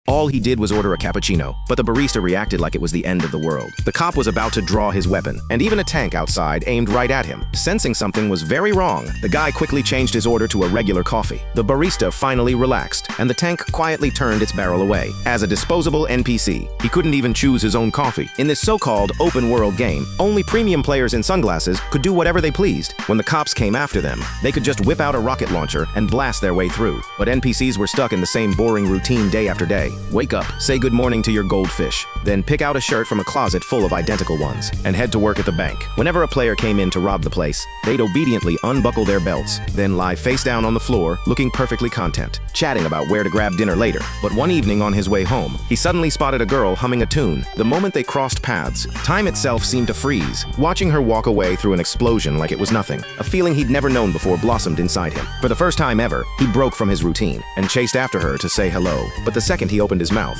All he did was order a cappuccino, but the barista reacted like it was the end of the world. The cop was about to draw his weapon, and even a tank outside aimed right at him. Sensing something was very wrong, the guy quickly changed his order to a regular coffee. The barista finally relaxed, and the tank quietly turned its barrel away. As a disposable NPC, he couldn't even choose his own coffee. In this so-called open-world game, only premium players in sunglasses could do whatever they pleased. When the cops came after them, they could just whip out a rocket launcher and blast their way through. But NPCs were stuck in the same boring routine day after day. Wake up, say good morning to your goldfish, then pick out a shirt from a closet full of identical ones, and head to work at the bank. Whenever a player came in to rob the place, they'd obediently unbuckle their belts, then lie face down on the floor, looking perfectly content, chatting about where to grab dinner later. But one evening on his way home, he suddenly spotted a girl humming a tune. The moment they crossed paths, time itself seemed to freeze, watching her walk away through an explosion like it was nothing. A feeling he'd never known before blossomed inside him. For the first time ever, he broke from his routine and chased after her to say hello. But the second he opened his mouth,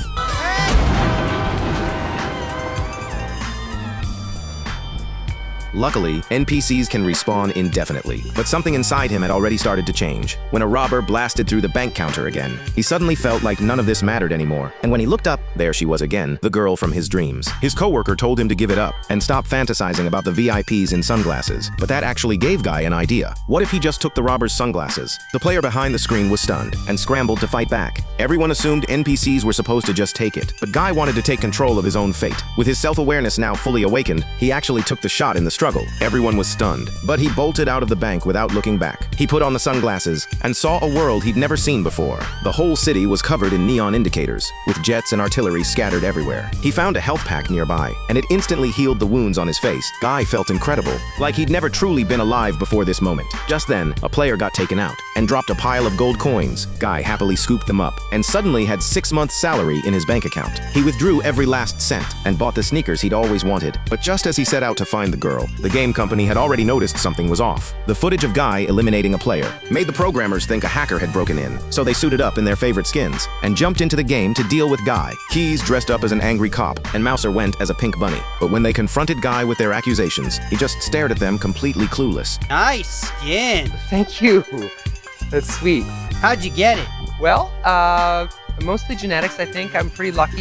luckily, NPCs can respawn indefinitely, but something inside him had already started to change. When a robber blasted through the bank counter again, he suddenly felt like none of this mattered anymore. And when he looked up, there she was again, the girl from his dreams. His coworker told him to give it up and stop fantasizing about the VIPs in sunglasses, but that actually gave Guy an idea. What if he just took the robber's sunglasses? The player behind the screen was stunned and scrambled to fight back. Everyone assumed NPCs were supposed to just take it, but Guy wanted to take control of his own fate. With his self-awareness now fully awakened, he actually took the shot in the struggle. Everyone was stunned, but he bolted out of the bank without looking back. He put on the sunglasses and saw a world he'd never seen before. The whole city was covered in neon indicators, with jets and artillery scattered everywhere. He found a health pack nearby, and it instantly healed the wounds on his face. Guy felt incredible, like he'd never truly been alive before this moment. Just then, a player got taken out and dropped a pile of gold coins. Guy happily scooped them up and suddenly had 6 months' salary in his bank account. He withdrew every last cent and bought the sneakers he'd always wanted. But just as he set out to find the girl, the game company had already noticed something was off. The footage of Guy eliminating a player made the programmers think a hacker had broken in, so they suited up in their favorite skins and jumped into the game to deal with Guy. Keys dressed up as an angry cop, and Mouser went as a pink bunny. But when they confronted Guy with their accusations, he just stared at them completely clueless. Nice skin. Thank you. That's sweet. How'd you get it? Well, mostly genetics, I think. I'm pretty lucky.